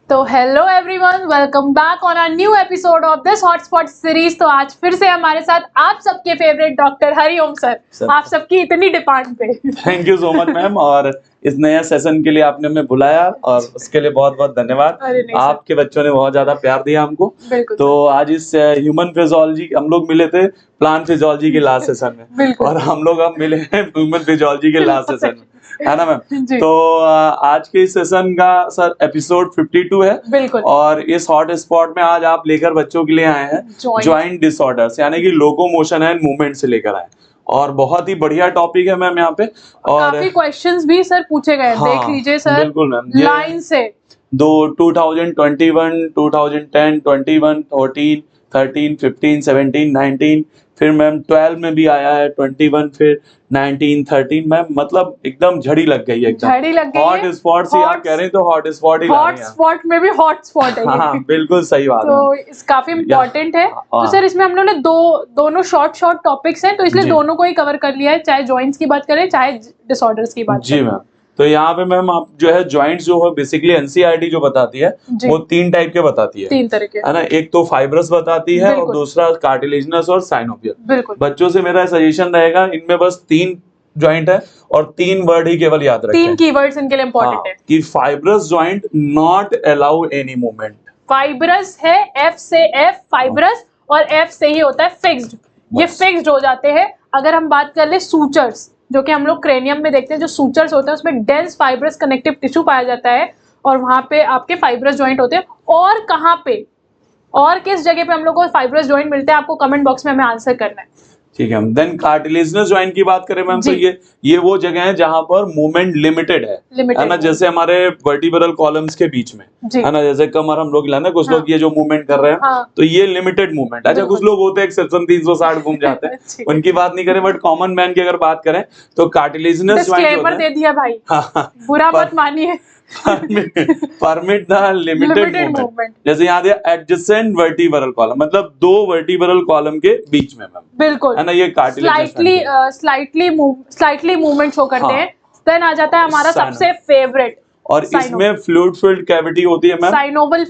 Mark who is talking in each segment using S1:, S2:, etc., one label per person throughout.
S1: तो hello everyone, welcome back on a new episode of this hotspot series. तो आज फिर से हमारे साथ आप सबके फेवरेट डॉक्टर हरिओम सर। आप सबकी इतनी डिमांड पे
S2: thank you so much ma'am. और इस नया सेशन के लिए आपने हमें बुलाया और उसके लिए बहुत बहुत धन्यवाद। आपके बच्चों ने बहुत ज्यादा प्यार दिया हमको। तो आज इस ह्यूमन फिजियोलॉजी हम लोग मिले थे प्लांट फिजियोलॉजी के लास्ट सेशन में, और हम लोग अब मिले हैं ह्यूमन फिजियोलॉजी के लास्ट सेशन में, है ना मैम। तो आज के इस सेशन का सर एपिसोड 52 है, और इस हॉट स्पॉट में आज आप लेकर बच्चों के लिए आए हैं जॉइंट डिसऑर्डर्स, यानी कि लोकोमोशन एंड मूवमेंट से लेकर आए, और बहुत ही बढ़िया टॉपिक है मैम यहाँ पे। और
S1: काफी क्वेश्चंस भी सर पूछे गए, देख लीजिए सर।
S2: बिल्कुल मैम,
S1: लाइन से
S2: 2021, 2010, 21, 14, 13, 15, 17, 19, फिर मैम 12 में भी आया है 21, फिर 19, 13 मैम, मतलब एकदम झड़ी लग गई है, एकदम
S1: झड़ी लग गई।
S2: हॉट स्पॉट से आप कह रहे हैं तो हॉट स्पॉट ही
S1: हॉट स्पॉट में भी हॉट स्पॉट है।
S2: हाँ बिल्कुल सही बात है।
S1: तो इस काफी इम्पोर्टेंट है। तो सर इसमें हम लोगों ने दोनों शॉर्ट टॉपिक्स हैं, तो इसलिए दोनों को ही कवर कर लिया है, चाहे जॉइंट्स की बात करें चाहे डिसऑर्डर्स की बात
S2: जी मैम। तो यहाँ पे मैम आप जो है जॉइंट्स जो है बेसिकली एनसीईआरटी जो बताती है वो 3 टाइप के बताती है,
S1: 3 तरह के,
S2: है ना। एक तो फाइब्रस बताती है और दूसरा कार्टिलेजिनस और साइनोवियल। बच्चों से मेरा सजेशन रहेगा इनमें बस 3 जॉइंट है और 3 वर्ड ही केवल याद रखें।
S1: 3 कीवर्ड्स इनके लिए इंपॉर्टेंट है
S2: कि fibrous joint not allow any movement.
S1: Fibrous है F से F फाइब्रस, और F से ही होता है फिक्स्ड। ये फिक्स्ड हो जाते हैं। अगर हम बात कर ले सूचर्स, जो कि हम लोग क्रेनियम में देखते हैं, जो सूचर्स होते हैं उसमें डेंस फाइब्रस कनेक्टिव टिश्यू पाया जाता है, और वहां पे आपके फाइब्रस जॉइंट होते हैं। और कहाँ पे और किस जगह पे हम लोग को फाइब्रस जॉइंट मिलते हैं, आपको कमेंट बॉक्स में हमें आंसर करना है।
S2: ठीक है। देन कार्टिलेजिनस जॉइंट की बात करें मैम, तो ये वो जगह है जहां पर मूवमेंट लिमिटेड है ना। जैसे हमारे वर्टिब्रल कॉलम्स के बीच में, है ना, जैसे कमर हम लोग लेना, कुछ लोग ये जो मूवमेंट कर रहे हैं तो ये लिमिटेड मूवमेंट। अच्छा, कुछ लोग होते हैं एक्सेप्शन 360 घूम जाते हैं, उनकी बात नहीं करें, बट कॉमन मैन की अगर बात करें तो कार्टिलेजिनस जॉइंट
S1: दे दिया भाई, बुरा मत मानिए।
S2: Permit the limited movement. जैसे यहाँ दिया एडजेसेंट वर्टिब्रल कॉलम, मतलब 2 वर्टिब्रल कॉलम के बीच में मैम,
S1: बिल्कुल,
S2: है ना। ये कार्टिलेजिनस
S1: स्लाइटली मूवमेंट शो करते हैं। देन आ जाता है हमारा सबसे फेवरेट,
S2: और इसमें फ्लूइड फिल्ड कैविटी होती है मैम,
S1: साइनोवियल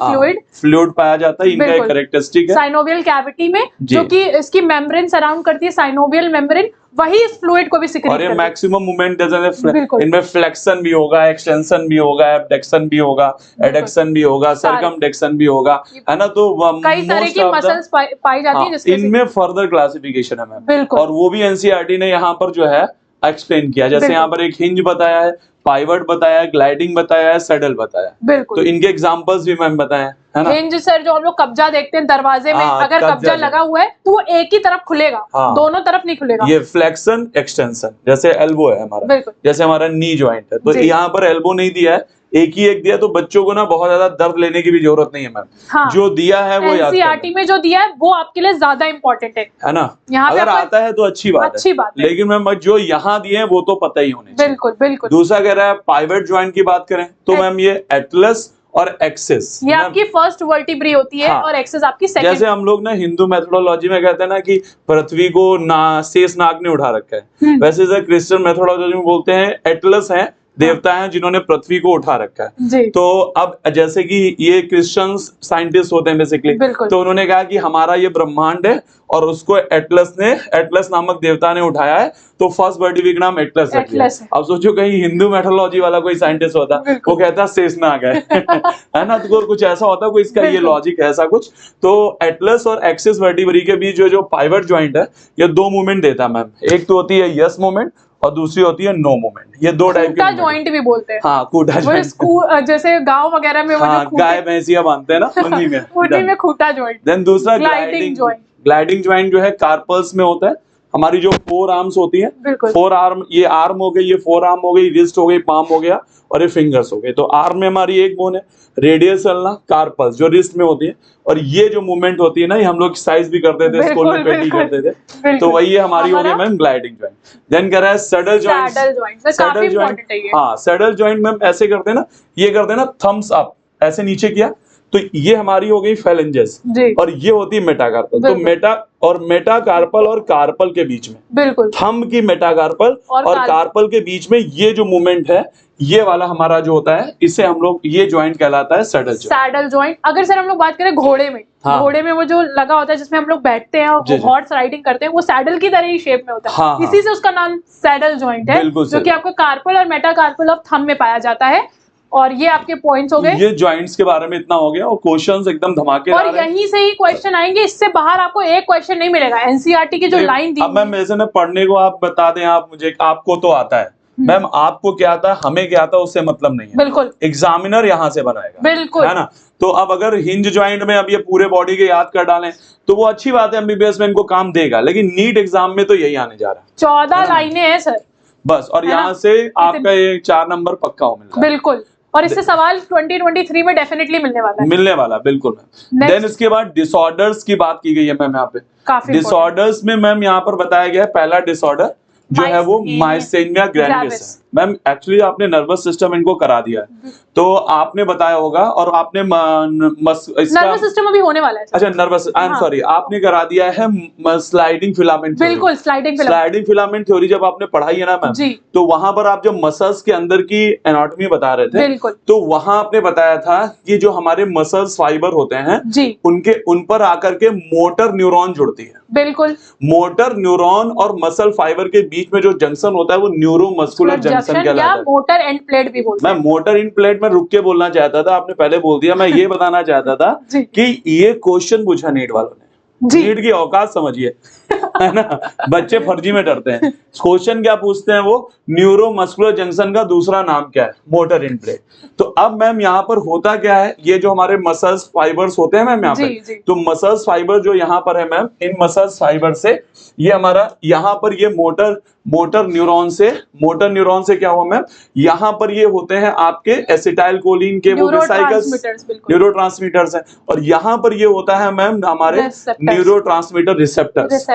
S2: फ्लूइड पाया जाता है, इनका एक कैरेक्टरिस्टिक है
S1: साइनोवियल कैविटी में, जो कि इसकी मेम्ब्रेन सराउंड करती है, साइनोवियल मेम्ब्रेन, वही इस फ्लूइड को भी सिक्रीट करती है।
S2: और ये मैक्सिमम मूवमेंट जैसे इनमें फ्लेक्शन भी होगा, एक्सटेंशन भी होगा, एब्डक्शन भी होगा, एडक्शन भी होगा, सरकमडक्शन भी होगा, है ना। तो
S1: कई तरह की मसल्स पाई जाती है जिसमें
S2: इनमें फर्दर क्लासिफिकेशन है मैम, और वो भी एनसीईआरटी ने यहाँ पर जो है एक्सप्लेन किया। जैसे यहाँ पर एक हिंज बताया है, पाइवट बताया है, ग्लाइडिंग बताया है, सैडल बताया है। तो इनके एग्जांपल्स भी मैम बताए, है ना।
S1: हिंज सर, जो हम लोग कब्जा देखते हैं दरवाजे में, अगर कब्जा लगा हुआ है तो वो एक ही तरफ खुलेगा, दोनों तरफ नहीं खुलेगा।
S2: ये फ्लेक्शन एक्सटेंशन, जैसे एल्बो है हमारा, जैसे हमारा नी जॉइंट है, तो यहाँ पर एल्बो नहीं दिया है, एक ही एक दिया, तो बच्चों को ना बहुत ज्यादा दर्द लेने की भी जरूरत नहीं है मैम। जो दिया है वो याद
S1: एनसीईआरटी में जो दिया है वो आपके लिए ज्यादा इंपॉर्टेंट है ना। यहाँ
S2: अगर आता है तो अच्छी बात है, लेकिन मैम जो यहाँ दिए हैं वो तो पता ही होने चाहिए।
S1: बिल्कुल।
S2: दूसरा कह रहा है पाइवट जॉइंट की बात करें तो मैम ये एटलस और एक्सिस,
S1: ये आपकी फर्स्ट वर्टिब्री होती है, और एक्सिस आपकी सेकंड।
S2: जैसे हम लोग ना हिंदू मेथोडोलॉजी में कहते हैं ना कि पृथ्वी को शेष नाग ने उठा रखा है, वैसे क्रिश्चियन मेथोडोलॉजी में बोलते हैं एटलस है, देवता हैं जिन्होंने पृथ्वी को उठा रखा है। तो अब जैसे कि ये क्रिश्चियन साइंटिस्ट होते हैं बेसिकली, तो उन्होंने कहा कि हमारा ये ब्रह्मांड है और उसको एटलस नामक देवता ने उठाया है, तो फर्स्ट वर्टिब्री का नाम एटलस रख दिया। अब सोचो कहीं हिंदू मेथोडोलॉजी वाला कोई साइंटिस्ट होता, वो कहता शेषनाग है, है ना। तो कुछ ऐसा होता, कोई इसका ये लॉजिक है ऐसा कुछ। तो एटलस और एक्सिस वर्टिब्री के बीच जो पाइवट जॉइंट है, ये 2 मूवमेंट देता है मैम। एक तो होती है यस मूवमेंट और दूसरी होती है नो मूवमेंट। ये 2 टाइप के
S1: जॉइंट भी बोलते हैं।
S2: हाँ, खूटा जॉइंट,
S1: जैसे गांव वगैरह में
S2: गाय भैंसिया बांधते हैं ना,
S1: उन्हीं में खूटा जॉइंट।
S2: देन दूसरा ग्लाइडिंग जॉइंट। ग्लाइडिंग जॉइंट जो है कार्पल्स में होता है। हमारी जो 4 आर्म्स होती है, 4 आर्म, ये आर्म हो गई, ये 4 आर्म हो गई, रिस्ट हो गई, पाम हो गया, और ये फिंगर्स हो गए। तो आर्म में हमारी एक बोन है, रेडियस चलना, कार्पल्स जो रिस्ट में होती है, और ये जो मूवमेंट होती है ना, ये हम लोग एक्सरसाइज भी करते थे, स्कूल में पेटी करते थे, तो वही ये हमारी हो गई मैम ग्लाइडिंग जॉइंट। देन कह रहा है सैडल जॉइंट। हाँ, सैडल जॉइंट मैम ऐसे करते हैं ना, ये करते हैं ना, थम्स अप ऐसे नीचे किया, तो ये हमारी हो गई फेलेंजेस और ये होती है मेटाकार्पल। तो मेटाकार्पल और कार्पल के बीच में,
S1: बिल्कुल,
S2: थंब की मेटाकार्पल और कार्पल के बीच में ये जो मूवमेंट है, ये वाला हमारा जो होता है, इसे हम लोग, ये जॉइंट कहलाता है सैडल जॉइंट।
S1: Saddle joint. अगर सर हम लोग बात करें घोड़े में,
S2: हाँ।
S1: घोड़े में वो जो लगा होता है जिसमें हम लोग बैठते हैं और हॉर्स राइडिंग करते हैं, वो सैडल की तरह ही शेप में होता है।
S2: हाँ,
S1: इसी से उसका नाम सैडल जॉइंट है, जो कि आपको कार्पल और मेटाकार्पल ऑफ थंब में पाया जाता है। और ये आपके पॉइंट्स हो गए।
S2: ये जॉइंट्स के बारे में इतना हो गया और क्वेश्चंस एकदम धमाकेदार
S1: और यहीं से ही क्वेश्चन आएंगे, इससे बाहर आपको एक क्वेश्चन नहीं मिलेगा। एनसीईआरटी की जो लाइन दी,
S2: अब मैम ऐसे ना पढ़ने को आप बता दें, आप मुझे, आपको तो आता है मैम, आपको क्या आता है, हमें क्या आता है, उससे मतलब नहीं है।
S1: बिल्कुल,
S2: एग्जामिनर यहाँ से बनाएगा,
S1: बिल्कुल,
S2: है ना। तो अब अगर हिंज जॉइंट में अब ये पूरे बॉडी के याद कर डालें तो वो अच्छी बात है, एमबीबीएस में इनको काम देगा, लेकिन नीट एग्जाम में तो यही आने जा रहा है।
S1: 14 लाइनें हैं सर
S2: बस, और यहाँ से आपका ये 4 नंबर पक्का हो मिल रहा है।
S1: बिल्कुल, और इससे सवाल 2023 में डेफिनेटली मिलने वाला है,
S2: मिलने वाला, बिल्कुल मैम। देन इसके बाद डिसऑर्डर्स की बात की गई है मैम यहाँ पे। डिसऑर्डर्स में मैम यहाँ पर बताया गया है, पहला डिसऑर्डर जो है वो माइस्थेनिया ग्रेविस है। मैम एक्चुअली आपने नर्वस सिस्टम इनको करा दिया है, तो आपने बताया होगा, और आपने नर्वस
S1: सिस्टम अभी होने वाला है।
S2: अच्छा, नर्वस, आई एम सॉरी, आपने करा दिया है स्लाइडिंग फिलामेंट।
S1: बिल्कुल, स्लाइडिंग
S2: फिलामेंट थ्योरी जब आपने पढ़ाई है ना मैम, तो वहां पर आप जब मसल्स के अंदर की एनाटॉमी बता रहे थे, तो वहां आपने बताया था कि जो हमारे मसल्स फाइबर होते हैं उनके, उन पर आकर के मोटर न्यूरॉन जुड़ती है।
S1: बिल्कुल,
S2: मोटर न्यूरॉन और मसल फाइबर के बीच में जो जंक्शन होता है वो न्यूरोमस्कुलर जंक्शन कहलाता है।
S1: मोटर एंड प्लेट भी बोलते हैं।
S2: मैं मोटर इन प्लेट में रुक के बोलना चाहता था, आपने पहले बोल दिया। मैं ये बताना चाहता था कि ये क्वेश्चन पूछा नीट वालों ने, नीट की औकात समझिए, है ना। बच्चे फर्जी में डरते हैं। क्वेश्चन क्या पूछते हैं वो, न्यूरोमस्कुलर जंक्शन का दूसरा नाम क्या है, मोटर इन प्लेट। तो अब मैम यहाँ पर होता क्या है, ये जो हमारे मसल्स फाइबर्स होते हैं मैम यहाँ पे, तो मसल्स फाइबर जो यहाँ पर है मैम, इन मसल्स फाइबर से ये हमारा यहाँ पर ये मोटर न्यूरॉन से क्या हुआ मैम, यहाँ पर ये होते हैं आपके एसिटाइल कोलिन के वो न्यूरोट्रांसमीटर्स हैं, और यहाँ पर ये होता है मैम हमारे न्यूरोट्रांसमीटर रिसेप्टर्स।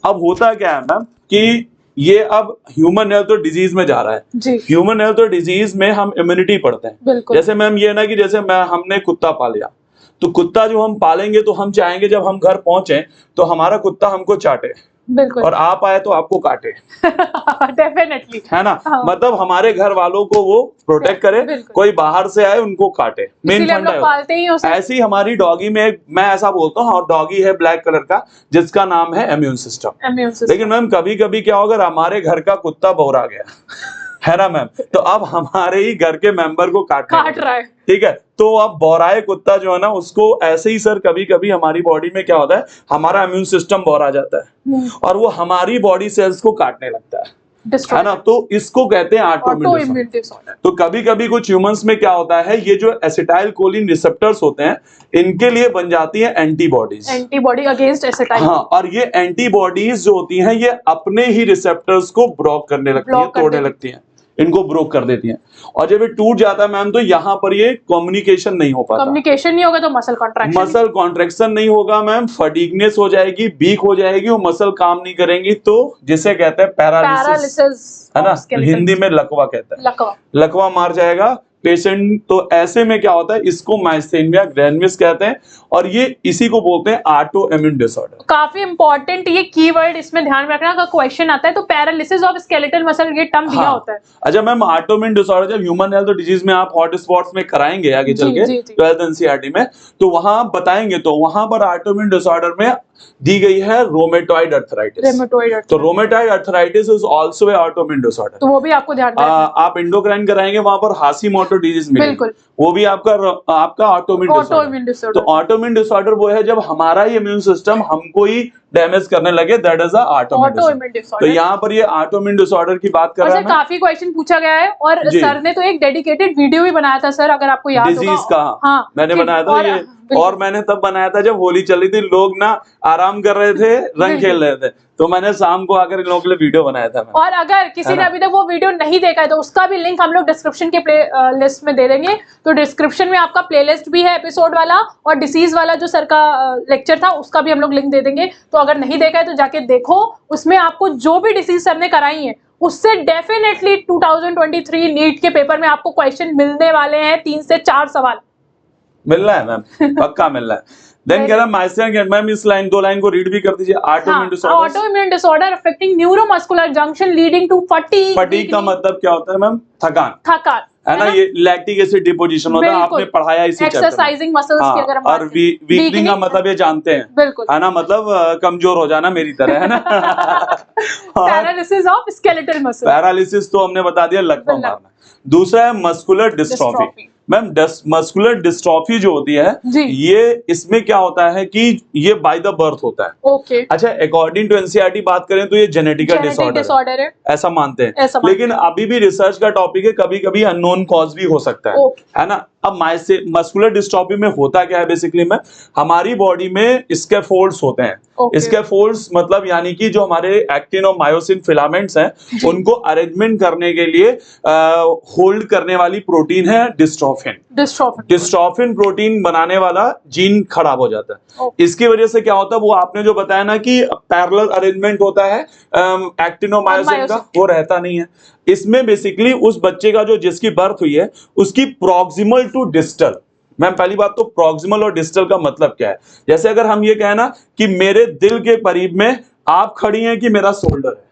S2: अब होता क्या है मैम कि ये अब ह्यूमन हेल्थ और डिजीज में जा रहा है। ह्यूमन हेल्थ और डिजीज में हम इम्यूनिटी पढ़ते हैं। जैसे मैम ये ना कि जैसे हमने कुत्ता पाल लिया, तो कुत्ता जो हम पालेंगे तो हम चाहेंगे जब हम घर पहुंचे तो हमारा कुत्ता हमको चाटे,
S1: बिल्कुल,
S2: और आप आए तो आपको काटे।
S1: डेफिनेटली,
S2: है ना। हाँ। मतलब हमारे घर वालों को वो प्रोटेक्ट करे, कोई बाहर से आए उनको काटे, मेन फंडा है। ऐसी हमारी डॉगी में, मैं ऐसा बोलता हूँ, और डॉगी है ब्लैक कलर का जिसका नाम है इम्यून सिस्टम। लेकिन मैम कभी कभी क्या होगा, हमारे घर का कुत्ता बौरा गया, है ना मैम, तो अब हमारे ही घर के मेंबर को काट रहा है, ठीक है। तो अब बौराए कुत्ता जो है ना, उसको ऐसे ही सर कभी कभी हमारी बॉडी में क्या होता है, हमारा इम्यून सिस्टम बौरा जाता है और वो हमारी बॉडी सेल्स को काटने लगता है ना। तो इसको कहते हैं ऑटोइम्यून डिसऑर्डर। तो कभी कभी कुछ ह्यूमंस में क्या होता है, ये जो एसिटाइल कोलिन रिसेप्टर्स होते हैं, इनके लिए बन जाती है एंटीबॉडी अगेंस्ट एसिटाइल। हाँ, और ये एंटीबॉडीज जो होती हैं, ये अपने ही रिसेप्टर्स को ब्लॉक करने लगती हैं, तोड़ने लगती हैं, इनको ब्रोक कर देती हैं। और जब ये टूट जाता है मैम, तो यहाँ पर ये कम्युनिकेशन नहीं हो पाता।
S1: कम्युनिकेशन नहीं होगा तो मसल
S2: कॉन्ट्रैक्शन नहीं होगा मैम, फटीगनेस हो जाएगी, वीक हो जाएगी, वो मसल काम नहीं करेंगी, तो जिसे कहते हैं पैरालिसिस, है ना, हिंदी में लकवा कहते हैं, लकवा मार जाएगा पेशेंट। तो ऐसे में क्या होता है, इसको माइस्थेनिया ग्रेविस कहते हैं, और ये इसी को बोलते हैं ऑटो इम्यून डिसऑर्डर।
S1: काफी इंपॉर्टेंट ये कीवर्ड इसमें ध्यान में रखना, अगर क्वेश्चन आता है तो पैरालिसिस ऑफ स्केलेटल मसल, ये टर्म दिया होता है।
S2: अच्छा मैम, ऑटो इम्यून डिसऑर्डर जब ह्यूमन हेल्थ और डिजीज में आप हॉट स्पॉट्स में कराएंगे आगे चल के 12th एनसीईआरटी में, तो वहां बताएंगे, तो वहां पर ऑटो इम्यून डिसऑर्डर में दी गई है रोमेटॉइड अर्थराइटिस। तो rheumatoid arthritis is also a autoimmune disorder,
S1: तो वो भी आपको ध्यान रखना। आप
S2: एंडोक्राइन कराएंगे, वहां पर हाशिमोटो डिजीज मिलेगी, वो भी आपका ऑटोइम्यून डिसऑर्डर। तो ऑटोइम्यून डिसऑर्डर वो है जब हमारा ही इम्यून सिस्टम हमको ही डैमेज करने लगे, दैट इज ऑटोइम्यून डिसऑर्डर। तो यहाँ पर ये ऑटोइम्यून डिसऑर्डर की बात कर रहे हैं।
S1: काफी क्वेश्चन पूछा गया है, और सर ने तो एक डेडिकेटेड वीडियो भी बनाया था सर, अगर आपको याद होगा।
S2: डिजीज का, हाँ, मैंने बनाया था ये, और मैंने तब बनाया था जब होली चल रही थी, लोग ना आराम कर रहे थे, रंग खेल रहे थे, तो मैंने शाम को आकर इन लोगों के लिए वीडियो बनाया था।
S1: और अगर किसी ने अभी तक वो वीडियो नहीं देखा है तो उसका भी लिंक हम लोग डिस्क्रिप्शन के लिस्ट में दे देंगे। तो डिस्क्रिप्शन में आपका प्लेलिस्ट भी है एपिसोड वाला, और डिसीज वाला जो सर का लेक्चर था उसका भी हम लोग लिंक दे देंगे। तो अगर नहीं देखा है तो जाके देखो, उसमें आपको जो भी डिसीज सर ने कराई है उससे डेफिनेटली 2023 नीट के पेपर में आपको क्वेश्चन मिलने वाले हैं, 3 से 4 सवाल।
S2: मिल रहा है मैम, पक्का मिल रहा है। देन कह रहा है माइसेरिया, मैम इस लाइन 2 लाइन को रीड भी कर दीजिए। Autoimmune disorder,
S1: autoimmune disorder affecting neuromuscular junction leading to fatigue.
S2: Fatigue का मतलब क्या होता है मैम? थकान,
S1: थकान
S2: है ना, ये लैक्टिक एसिड डिपोजिशन होता है, आपने पढ़ाया इसी चैप्टर में।
S1: एक्सरसाइजिंग मसल्स की अगर हम
S2: और वीकनिंग का मतलब ये जानते हैं,
S1: बिल्कुल,
S2: है ना, मतलब कमजोर हो जाना मेरी तरह, है ना।
S1: Paralysis of skeletal muscle,
S2: paralysis तो हमने बता दिया, लकवा मारना। दूसरा है muscular dystrophy. Ma'am muscular dystrophy जो होती है ये, इसमें क्या होता है कि ये बाय द बर्थ होता है।
S1: ओके।
S2: अच्छा, अकॉर्डिंग टू एनसीईआरटी बात करें तो ये जेनेटिकल डिसऑर्डर है, ऐसा मानते हैं, लेकिन अभी भी रिसर्च का टॉपिक है, कभी कभी अननोन कॉज भी हो सकता है ना। अब मस्कुलर डिस्ट्रॉफी में होता क्या है बेसिकली में, हमारी बॉडी में स्कैफोल्ड्स होते हैं। स्कैफोल्ड्स मतलब यानी कि जो हमारे एक्टिन और मायोसिन फिलामेंट्स हैं, उनको अरेंजमेंट करने के लिए होल्ड करने वाली प्रोटीन है डिस्ट्रोफिन। डिस्ट्रोफिन प्रोटीन बनाने वाला जीन खराब हो जाता है। इसकी वजह से क्या होता है, वो आपने जो बताया ना कि पैरेलल अरेंजमेंट होता है एक्टिन और मायोसिन का, वो रहता नहीं है। इसमें बेसिकली उस बच्चे का जो जिसकी बर्थ हुई है उसकी प्रॉक्सिमल टू डिस्टल, मैम पहली बात तो प्रॉक्सिमल और डिस्टल का मतलब क्या है? जैसे अगर हम ये कहें ना कि मेरे दिल के करीब में आप खड़ी हैं कि मेरा शोल्डर है,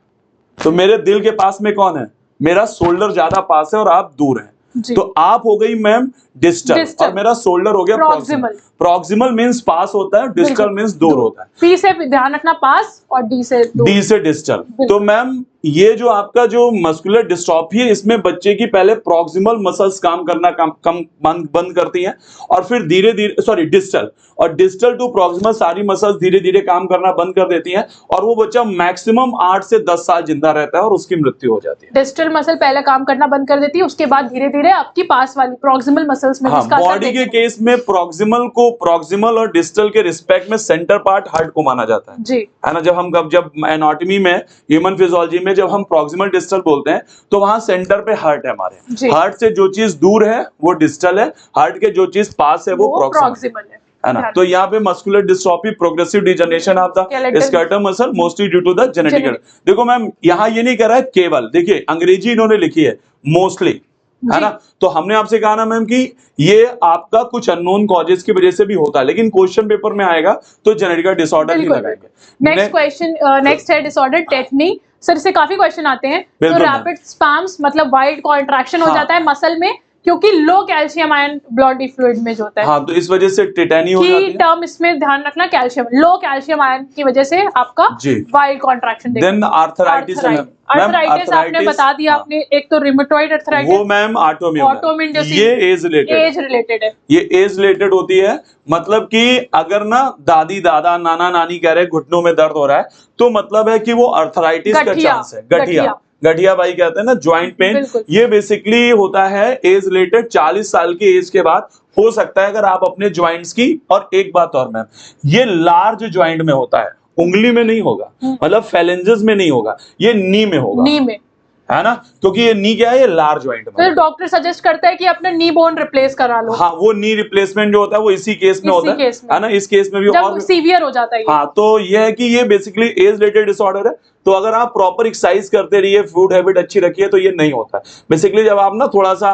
S2: तो मेरे दिल के पास में कौन है? मेरा शोल्डर ज्यादा पास है और आप दूर हैं, तो आप हो गई मैम डिस्टल और मेरा शोल्डर हो गया प्रॉक्सिमल। प्रॉक्सिमल मींस पास होता है, डिस्टल मींस दूर होता है।
S1: पी से ध्यान रखना पास और डी से डिस्टल।
S2: तो मैम ये जो आपका जो मस्कुलर डिस्ट्रॉफी है, इसमें बच्चे की पहले प्रॉक्सिमल मसल्स काम करना बंद करती हैं और फिर धीरे धीरे डिस्टल टू प्रॉक्सिमल सारी मसल्स धीरे धीरे काम करना बंद कर देती हैं और वो बच्चा मैक्सिमम 8 से 10 साल जिंदा रहता है और उसकी मृत्यु हो जाती है।
S1: डिस्टल मसल पहले काम करना बंद कर देती है, उसके बाद धीरे धीरे आपकी पास वाली प्रॉक्सिमल मसल्स में
S2: बॉडी के केस में प्रॉक्सिमल और डिस्टल के रिस्पेक्ट में सेंटर पार्ट हार्ट को माना जाता है जी, है ना। जब एनाटॉमी में, ह्यूमन फिजियोलॉजी में जब हम प्रॉक्सिमल डिस्टल बोलते हैं तो वहां सेंटर पे हार्ट है हमारे। हार्ट से जो चीज दूर है वो डिस्टल है, हार्ट के जो चीज पास है वो प्रॉक्सिमल है ना। तो यहाँ पे muscular dystrophy progressive degeneration of the skeletal muscle mostly due to the genetic. देखो मैम यहाँ ये नहीं कह रहा है केवल, देखिए अंग्रेजी इन्होंने लिखी है मोस्टली, है ना। तो हमने आपसे कहा ना मैम कि ये आपका कुछ अननोन कॉजेस की वजह से भी होता है, लेकिन क्वेश्चन पेपर में आएगा तो जेनेटिक डिसऑर्डर ही लगाएंगे।
S1: नेक्स्ट क्वेश्चन, नेक्स्ट है डिसऑर्डर टेटनी। सर इससे काफी क्वेश्चन आते हैं। तो रैपिड स्पैम्स मतलब वाइड कॉन्ट्रैक्शन हो जाता है मसल में क्योंकि लो कैल्शियम आयन बॉडी फ्लूइड में जो होता है।
S2: हाँ, तो इस वजह से टेटानी हो जाती है।
S1: टर्म इसमें ध्यान रखना, कैल्शियम, लो कैल्शियम आयन की वजह से आपका wide contraction.
S2: Then arthritis
S1: arthritis आपने बता दिया, आपने एक तो रिमेटॉइड आर्थराइटिस,
S2: वो मैम ऑटोइम्यून, ये एज रिलेटेड है, ये एज रिलेटेड होती है। मतलब कि अगर ना दादी दादा नाना नानी कह रहे घुटनों में दर्द हो रहा है तो मतलब है कि वो आर्थराइटिस का चांस है। गठिया भाई कहते हैं ना, ज्वाइंट पेन, ये बेसिकली होता है एज रिलेटेड। 40 साल की एज के बाद हो सकता है अगर आप अपने ज्वाइंट्स की, और एक बात और मैम, ये लार्ज ज्वाइंट में होता है, उंगली में नहीं होगा, मतलब फेलेंजेस में नहीं होगा, ये नी में होगा, नी में, है ना, क्योंकि ये नी क्या है, ये लार्ज ज्वाइंट में।
S1: फिर डॉक्टर सजेस्ट करता है कि अपने नी बोन रिप्लेस करा लो।
S2: हाँ, वो नी रिप्लेसमेंट जो होता है वो इसी केस में होता है ना, इस केस में भी
S1: जब और सीवियर हो जाता है।
S2: हाँ, तो ये है कि ये बेसिकली एज रिलेटेड डिसऑर्डर है। तो अगर आप प्रॉपर एक्सरसाइज करते रहिए, फूड हैबिट अच्छी रखिए, तो ये नहीं होता है। बेसिकली जब आप ना थोड़ा सा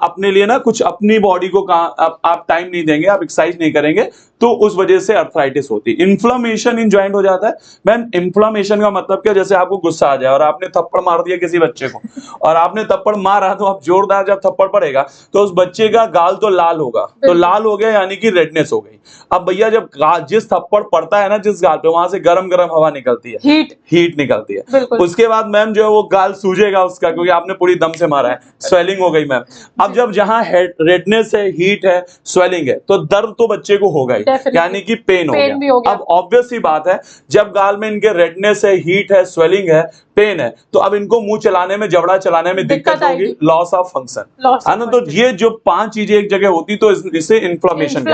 S2: अपने लिए ना कुछ अपनी बॉडी को आप टाइम नहीं देंगे, आप एक्सरसाइज नहीं करेंगे, तो उस वजह से अर्थराइटिस होती है। इन्फ्लेमेशन इन जॉइंट हो जाता है। मैम इन्फ्लेमेशन का मतलब क्या? जैसे आपको गुस्सा आ जाए और आपने थप्पड़ मार दिया किसी बच्चे को, और आपने थप्पड़ मारा तो आप जोरदार जब थप्पड़ पड़ेगा तो उस बच्चे का गाल तो लाल होगा, तो लाल हो गया यानी कि रेडनेस हो गई। अब भैया जब जिस थप्पड़ पड़ता है ना जिस गाल पे, वहां से गरम गरम हवा निकलती है, हीट निकलती है। उसके बाद मैम जो है वो गाल सूजेगा उसका, क्योंकि आपने पूरी दम से मारा है, स्वेलिंग हो गई मैम। अब जब जहां रेडनेस है, हीट है, स्वेलिंग है, तो दर्द तो बच्चे को होगा ही, यानी कि पेन हो गया। अब ऑब्वियस ही बात है, जब गाल में इनके रेडनेस है, हीट है, स्वेलिंग है, पेन है, तो अब इनको मुंह चलाने में, जबड़ा चलाने में दिक्कत होगी, लॉस ऑफ फंक्शन, है ना। तो ये जो 5 चीजें एक जगह होती तो इसे इन्फ्लेमेशन।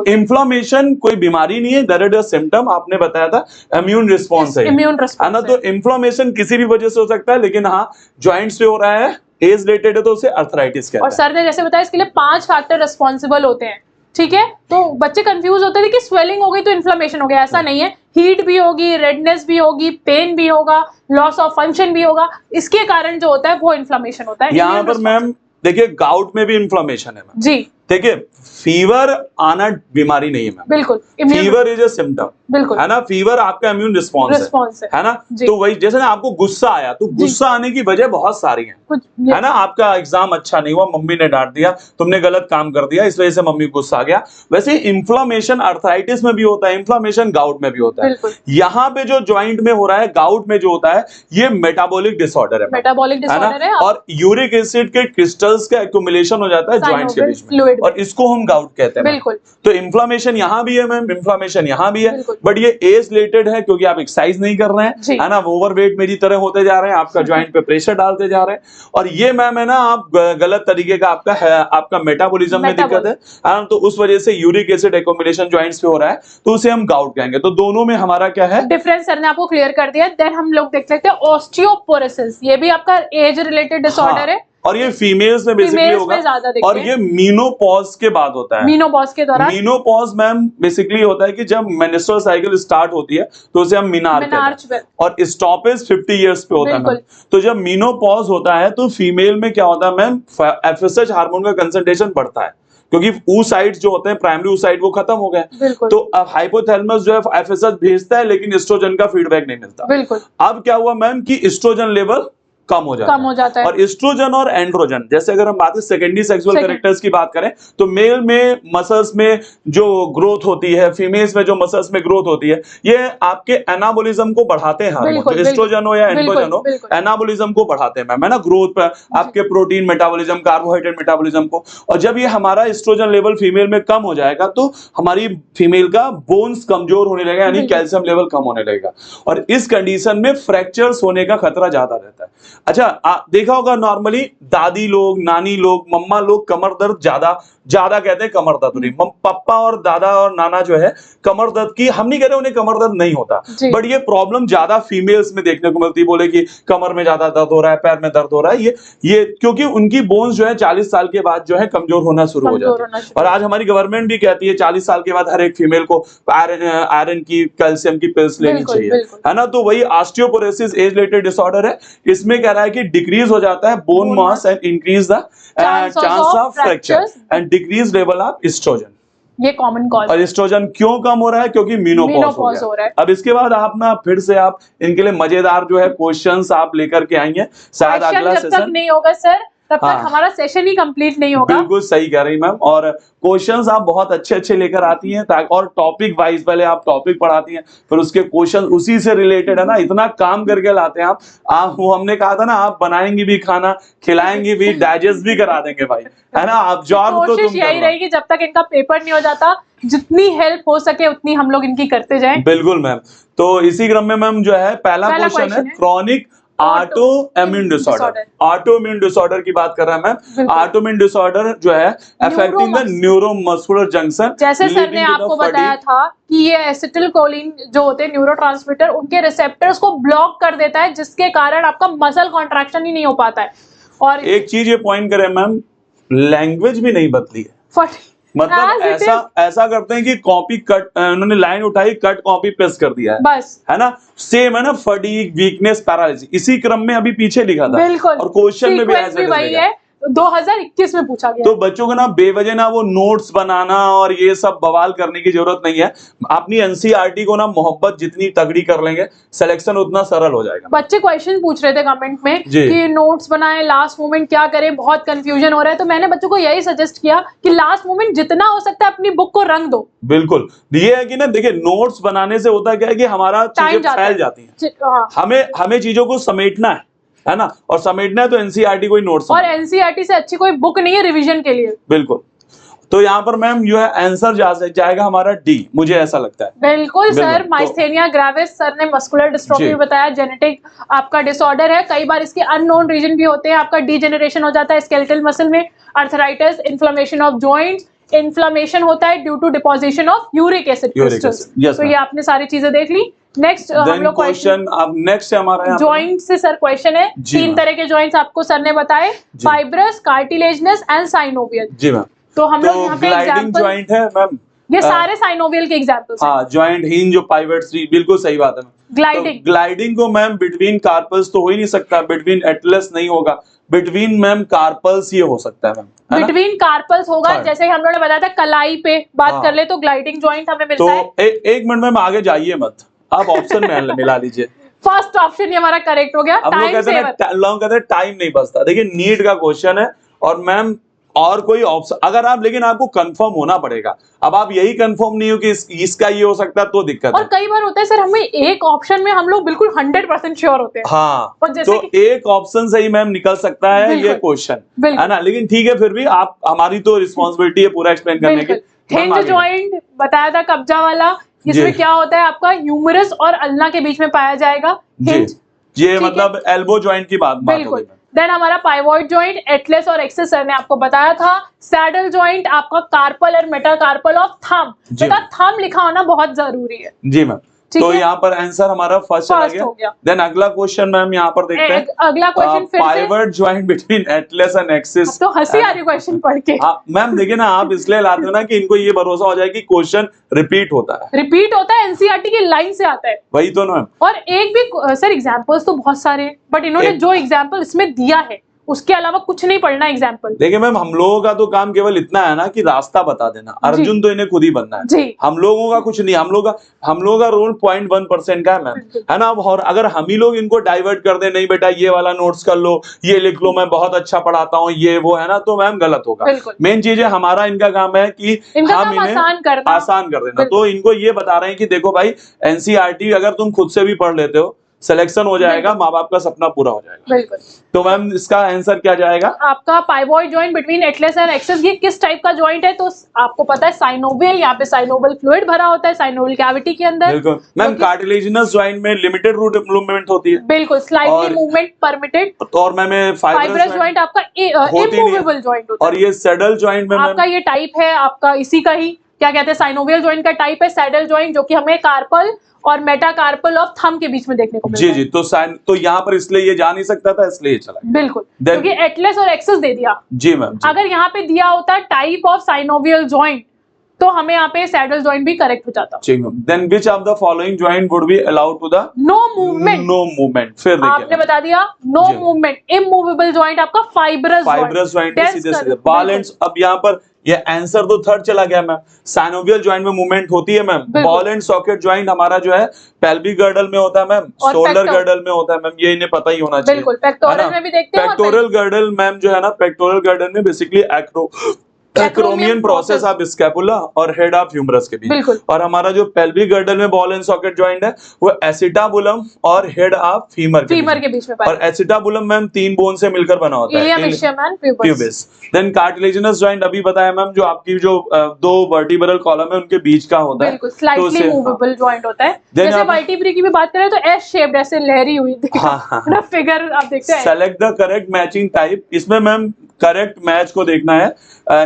S2: इन्फ्लेमेशन कोई बीमारी नहीं है, दैट इज अ सिम्टम। आपने बताया था इम्यून रिस्पॉन्स है ना। तो इन्फ्लेमेशन किसी भी वजह से हो सकता है, लेकिन हाँ ज्वाइंट्स पे हो रहा है, एज रिलेटेड है, तो उसे अर्थराइटिस कहते हैं।
S1: और सर ने जैसे बताया इसके लिए 5 फैक्टर रिस्पॉन्सिबल होते हैं, ठीक है। तो बच्चे कंफ्यूज होते थे कि स्वेलिंग हो गई तो इन्फ्लेमेशन हो गया, ऐसा नहीं है। हीट भी होगी, रेडनेस भी होगी, पेन भी होगा, लॉस ऑफ फंक्शन भी होगा, इसके कारण जो होता है वो इन्फ्लेमेशन होता है।
S2: यहाँ पर मैम देखिए गाउट में भी इन्फ्लेमेशन है जी, देखिए फीवर आना बीमारी नहीं है मैम,
S1: बिल्कुल
S2: फीवर इज अ सिम्टम,
S1: बिल्कुल
S2: है ना, फीवर आपका इम्यून रिस्पॉन्स है ना। तो वही जैसे ना आपको गुस्सा आया, तो गुस्सा आने की वजह बहुत सारी है ना। आपका एग्जाम अच्छा नहीं हुआ, मम्मी ने डांट दिया, तुमने गलत काम कर दिया, इस वजह से मम्मी को गुस्सा आ गया। वैसे इन्फ्लामेशन अर्थराइटिस में भी होता है, इन्फ्लामेशन गाउट में भी होता है। यहाँ पे जो ज्वाइंट में हो रहा है, गाउट में जो होता है, ये मेटाबॉलिक डिसऑर्डर है,
S1: मेटाबॉलिक डिसऑर्डर है।
S2: और यूरिक एसिड के क्रिस्टल्स का एक्यूमुलेशन हो जाता है ज्वाइंट्स के बीच में, और इसको हम गाउट कहते हैं।
S1: बिल्कुल।
S2: तो इन्फ्लामेशन यहाँ भी है मैम, इन्फ्लामेशन यहाँ भी है, बट ये एज रिलेटेड है, क्योंकि आप एक्सरसाइज नहीं कर रहे हैं, है ना, ओवरवेट मेरी तरह होते जा रहे हैं, आपका ज्वाइंट पे प्रेशर डालते जा रहे हैं, और ये मैम है ना, आप गलत तरीके का आपका मेटाबॉलिज्म में दिक्कत है, तो उस वजह से यूरिक एसिड एक्यूमुलेशन ज्वाइंट्स पे हो रहा है, तो उसे हम गाउट कहेंगे। तो दोनों में हमारा क्या है
S1: डिफरेंस, सर ने आपको क्लियर कर दिया। देन हम लोग देख सकते हैं ऑस्टियोपोरोसिस, ये भी आपका एज रिलेटेड डिसऑर्डर है,
S2: और ये फीमेल्स में बेसिकली होगा, और ये मीनोपॉज के बाद होता है।
S1: मीनोपॉज के दौरान,
S2: मीनोपॉज मैम बेसिकली होता है कि जब मेंस्ट्रुअल साइकिल स्टार्ट होती है, तो उसे हम मीनार कहते हैं, और स्टॉपेज 50 इयर्स पे होता है मैम। तो जब मीनोपॉज होता है, तो फीमेल में क्या होता है मैम, एफएसएच हार्मोन का कंसंट्रेशन बढ़ता है, क्योंकि oocytes जो होते हैं, प्राइमरी oocyte वो खत्म हो गए, तो अब हाइपोथैलेमस जो है एफएसएच भेजता है, लेकिन एस्ट्रोजन का फीडबैक नहीं मिलता। अब क्या हुआ मैम कि एस्ट्रोजन लेवल कम हो जाता है। और एस्ट्रोजन और एंड्रोजन, जैसे अगर हम बात करें सेकेंडरी सेक्सुअल कैरेक्टर्स की बात करें, तो मेल में मसल्स में जो ग्रोथ होती है, फीमेल्स में जो मसल्स में ग्रोथ होती है, ये आपके एनाबोलिज्म को बढ़ाते हैं हार्मोन, एस्ट्रोजन हो या एंड्रोजन हो, एनाबोलिज्म को बढ़ाते हैं मैम, है ना, ग्रोथ पर, आपके प्रोटीन मेटाबॉलिज्म, कार्बोहाइड्रेट मेटाबॉलिज्म को। और जब ये हमारा एस्ट्रोजन लेवल फीमेल में कम हो जाएगा, तो हमारी फीमेल का बोन्स कमजोर होने लगेगा, यानी कैल्शियम लेवल कम होने लगेगा, और इस कंडीशन में फ्रैक्चर्स होने का खतरा ज्यादा रहता है। अच्छा, देखा होगा नॉर्मली दादी लोग, नानी लोग, मम्मा लोग कमर दर्द ज्यादा कहते हैं, कमर दर्द नहीं। पापा और दादा और नाना जो है, कमर दर्द की, हम नहीं कह रहे उन्हें कमर दर्द नहीं होता, बट ये प्रॉब्लम ज्यादा फीमेल्स में देखने को मिलती है। बोले कि कमर में ज्यादा दर्द हो रहा है, पैर में दर्द हो रहा है, ये क्योंकि उनकी बोन्स जो है 40 साल के बाद जो है कमजोर होना शुरू हो जाती है। और आज हमारी गवर्नमेंट भी कहती है 40 साल के बाद हर एक फीमेल को आयरन की, कैल्शियम की पिल्स लेनी चाहिए, है ना। तो वही ऑस्टियोपोरोसिस एज रिलेटेड डिसऑर्डर है, इसमें कह रहा है कि डिक्रीज हो जाता है bone mass and increase the chance of fracture and decrease level of oestrogen.
S1: ये कॉमन कॉज। और
S2: एस्ट्रोजन क्यों कम हो रहा है? क्योंकि मीनोपॉज हो रहा है। अब इसके बाद आप ना फिर से आप इनके लिए मजेदार जो है क्वेश्चंस आप लेकर के आएंगे, शायद अगला
S1: सेशन तक नहीं होगा सर, तब तक हमारा सेशन ही कंप्लीट नहीं होगा।
S2: बिल्कुल सही कह रही मैम, और क्वेश्चंस आप बहुत अच्छे लेकर आती हैं, और टॉपिक वाइज पहले आप टॉपिक पढ़ाती हैं, फिर उसके क्वेश्चन उसी से रिलेटेड, है ना, इतना काम करके लाते हैं आप वो हमने कहा था ना, आप बनाएंगी भी खाना, खिलाएंगी भी, डाइजेस्ट भी करा देंगे भाई, है ना। आप जॉब तो तुम
S1: यही रहेगी जब तक इनका पेपर नहीं हो जाता, जितनी हेल्प हो सके उतनी हम लोग इनकी करते जाएं।
S2: बिल्कुल मैम। तो इसी क्रम में मैम जो है पहला क्वेश्चन है chronic auto immune disorder. Auto immune disorder की बात कर रहा है मैम। ऑटो इम्यून डिसऑर्डर जो है अफेक्टिंग द न्यूरोमस्कुलर जंक्शन,
S1: जैसे सर ने आपको बताया था कि ये एसिटिलकोलिन जो होते हैं न्यूरोट्रांसमीटर, उनके रिसेप्टर्स को ब्लॉक कर देता है, जिसके कारण आपका मसल कॉन्ट्रैक्शन ही नहीं हो पाता है। और एक
S2: चीज ये पॉइंट करें मैम, लैंग्वेज भी नहीं बदली है, मतलब ऐसा करते हैं कि कॉपी कट, उन्होंने लाइन उठाई, कट कॉपी पेस्ट कर दिया है, बस, है ना। सेम है ना, फटीग, वीकनेस, पैरालिसिस, इसी क्रम में अभी पीछे लिखा था, बिल्कुल, और क्वेश्चन में भी ऐसे
S1: वही है, 2021 में पूछा गया।
S2: तो बच्चों को ना बेवजह ना वो नोट्स बनाना और ये सब बवाल करने की जरूरत नहीं है। अपनी एनसीईआरटी को ना मोहब्बत जितनी तगड़ी कर लेंगे, सिलेक्शन उतना सरल हो जाएगा।
S1: बच्चे क्वेश्चन पूछ रहे थे कमेंट में कि नोट्स बनाएं, लास्ट मोमेंट क्या करें, बहुत कंफ्यूजन हो रहा है। तो मैंने बच्चों को यही सजेस्ट किया कि लास्ट मोमेंट जितना हो सकता है अपनी बुक को रंग दो।
S2: बिल्कुल, ये है कि ना, देखिए नोट्स बनाने से होता क्या है कि हमारा चीजें फैल जाती है, हमें चीजों को समेटना है ना, और समेटना है तो एनसीईआरटी कोई नोट्स,
S1: और एनसीईआरटी से अच्छी कोई बुक नहीं है रिवीजन के लिए।
S2: बिल्कुल। तो यहाँ पर मैम जो है आंसर जाएगा हमारा डी, मुझे ऐसा लगता है।
S1: बिल्कुल सर, माइस्थेनिया ग्रेविस सर ने मस्कुलर डिस्ट्रोफी बताया, जेनेटिक आपका डिसऑर्डर है। कई बार इसके अननोन रीजन भी होते हैं, आपका डीजेनरेशन हो जाता है स्केलेटल मसल में, arthritis, inflammation of joints, inflammation होता है due to deposition of uric acid crystals. तो ये आपने सारी चीजें देख ली। नेक्स्ट हम लोग क्वेश्चन, अब नेक्स्ट है हमारा जॉइंट से सर क्वेश्चन है। 3 तरह के जॉइंट्स आपको सर ने बताए, फाइब्रस, कार्टिलेजनस एंड साइनोवियल। जी मैम। तो हम लोग यहाँ पे
S2: ग्लाइडिंग जॉइंट है मैम,
S1: ये सारे साइनोवियल के एग्जांपल्स हैं।
S2: हाँ, जॉइंट, हिंज, जो पाइवट, बिल्कुल सही बात है। ग्लाइडिंग को मैम बिटवीन कार्पल्स तो हो ही नहीं सकता, बिटवीन एटलस नहीं होगा, बिटवीन मैम कार्पल्स ये हो सकता है मैम,
S1: बिटवीन कार्पल्स होगा,
S2: हाँ।
S1: जैसे हम लोगों ने बताया था कलाई पे बात
S2: हाँ।
S1: कर ले तो ग्लाइडिंग जॉइंट हमें मिलता
S2: तो
S1: है।
S2: एक मिनट मैम आगे जाइए मत, आप ऑप्शन में मिला लीजिए।
S1: फर्स्ट ऑप्शन ये हमारा करेक्ट हो गया,
S2: हम लोग
S1: टाइम
S2: कहते हैं
S1: सेवर।
S2: लोग कहते हैं टाइम नहीं बचता, देखिए नीट का क्वेश्चन है और मैम और कोई ऑप्शन अगर आप, लेकिन आपको कंफर्म होना पड़ेगा। अब आप यही कंफर्म नहीं हो कि इसका ये हो सकता है तो दिक्कत
S1: और
S2: है।
S1: कई बार होता है सर, हमें एक ऑप्शन में हम लोग बिल्कुल 100% श्योर होते हैं।
S2: हाँ,
S1: और जैसे
S2: तो एक ऑप्शन से ही मैम निकल सकता है ये
S1: बिल्कुल,
S2: क्वेश्चन,
S1: बिल्कुल।
S2: है ना, लेकिन ठीक है फिर भी आप, हमारी तो रिस्पॉन्सिबिलिटी है पूरा एक्सप्लेन करने की।
S1: बिल्कुल।
S2: मैम
S1: हिंज
S2: आगे।
S1: जॉइंट बताया था, कब्जा वाला, इसमें
S2: जी।
S1: क्या होता है आपका ह्यूमरस और अल्ना के बीच में पाया जाएगा
S2: जी,
S1: हिंज।
S2: ये
S1: ठीक है?
S2: मतलब एल्बो जॉइंट की बात हो गई
S1: बिल्कुल।
S2: मैम।
S1: देन हमारा पाइवॉइड जॉइंट, एटलस और एक्सिस सर ने आपको बताया था। सैडल जॉइंट आपका कार्पल और मेटाकार्पल ऑफ थंब।
S2: जी।
S1: बेटा थंब लिखा होना बहुत जरूरी है।
S2: जी मैम,
S1: ठीक
S2: तो
S1: है?
S2: यहाँ पर आंसर हमारा फर्स्ट चला
S1: फर्स्ट हो गया।
S2: देन अगला क्वेश्चन मैम यहाँ पर देखते हैं।
S1: अगला क्वेश्चन फिर से,
S2: pivot joint between atlas and axis.
S1: तो हंसी आ रही क्वेश्चन पढ़ के।
S2: मैम देखिए ना, आप इसलिए लाते हो ना कि इनको ये भरोसा हो जाए कि क्वेश्चन रिपीट होता है,
S1: रिपीट होता है, एनसीईआरटी की लाइन से आता है।
S2: वही तो ना।
S1: और एक भी सर एग्जांपल्स तो बहुत सारे हैं, बट इन्होंने जो एग्जांपल इसमें दिया है उसके अलावा कुछ नहीं पढ़ना एग्जांपल।
S2: देखिए मैम, हम लोगों का तो काम केवल इतना है ना कि रास्ता बता देना, अर्जुन तो इन्हें खुद ही बनना है।
S1: जी।
S2: हम लोगों का कुछ नहीं, हम लोग का रोल 0.1% का है मैम, है ना। और अगर हम ही लोग इनको डाइवर्ट कर दे, नहीं बेटा ये वाला नोट्स कर लो, ये लिख लो, मैं बहुत अच्छा पढ़ाता हूँ, ये वो, है ना, तो मैम गलत होगा। मेन चीज है हमारा, इनका काम है कि हम इन्हें आसान कर देना। तो इनको ये बता रहे हैं कि देखो भाई, एनसीईआरटी अगर तुम खुद से भी पढ़ लेते हो, सिलेक्शन हो जाएगा, माँ बाप का सपना पूरा हो जाएगा।
S1: बिल्कुल।
S2: तो मैम इसका आंसर क्या जाएगा? आपका
S1: pivot joint between atlas and axis, ये किस टाइप का जॉइंट है? तो आपको पता है साइनोवियल, यहाँ पे साइनोवियल फ्लूइड भरा होता है साइनोवियल कैविटी के अंदर।
S2: बिल्कुल मैम, कार्टिलेजिनस जॉइंट में लिमिटेड रूट मूवमेंट होती है।
S1: बिल्कुल, स्लाइटली मूवमेंट परमिटेड।
S2: और मैम फाइब्रस
S1: जॉइंट आपका इमूवेबल जॉइंट होता है।
S2: और ये सैडल जॉइंट में
S1: आपका ये टाइप है आपका इसी का ही, क्या कहते हैं, साइनोवियल जॉइंट का टाइप है सैडल जॉइंट, जो कि हमें कार्पल और मेटाकार्पल ऑफ थंब के बीच में देखने को मिलता है।
S2: जी जी, तो यहाँ पर इसलिए ये जा नहीं सकता था, इसलिए ये चला।
S1: बिल्कुल, क्योंकि एटलस और एक्सिस दे दिया।
S2: जी मैम।
S1: अगर यहाँ पे दिया होता टाइप ऑफ साइनोवियल जॉइंट, तो हमें यहाँ पे सैडल जॉइंट भी करेक्ट हो जाता।
S2: जी ma'am. Then which of the following joint would be allowed to the
S1: no movement?
S2: No movement. फिर देखिए,
S1: आपने बता दिया नो मूवमेंट। इमूवेबल जॉइंट आपका फाइब्रस
S2: जॉइंट सीधे सीधे बॉल एंड। अब यहाँ पर ये आंसर तो थर्ड चला गया मैम। साइनोवियल जॉइंट में मूवमेंट होती है ma'am. Ball and socket joint हमारा जो है पेल्विक गर्डल में होता है मैम, शोल्डर गर्डल में होता है मैम, ये इन्हें पता ही होना चाहिए।
S1: बिल्कुल, पेक्टोरल में भी देखते हैं।
S2: पेक्टोरल गर्डल मैम जो है ना, पेक्टोरल गर्डल में basically acromion process of scapula और हेड ऑफ ह्यूमरस के बीच। और हमारा जो पेल्विक गर्डल में बॉल एंड सॉकेट जॉइंट है वो एसिटाबुलम और हेड ऑफ फीमर के बीच में। और एसिटाबुलम मैम 3 बोन से मिलकर बना होता है, प्यूबिस। देन कार्टिलेजिनस जॉइंट अभी बताया मैम, जो आपकी जो 2 वर्टिब्रल कॉलम है उनके बीच का होता है,
S1: स्लाइटली मूवेबल जॉइंट होता है। जैसे वर्टिब्री की भी बात करें तो एस शेप्ड, ऐसे लहरी हुई ना फिगर आप देखते हैं।
S2: Select the correct matching type. इसमें मैम करेक्ट मैच को देखना है।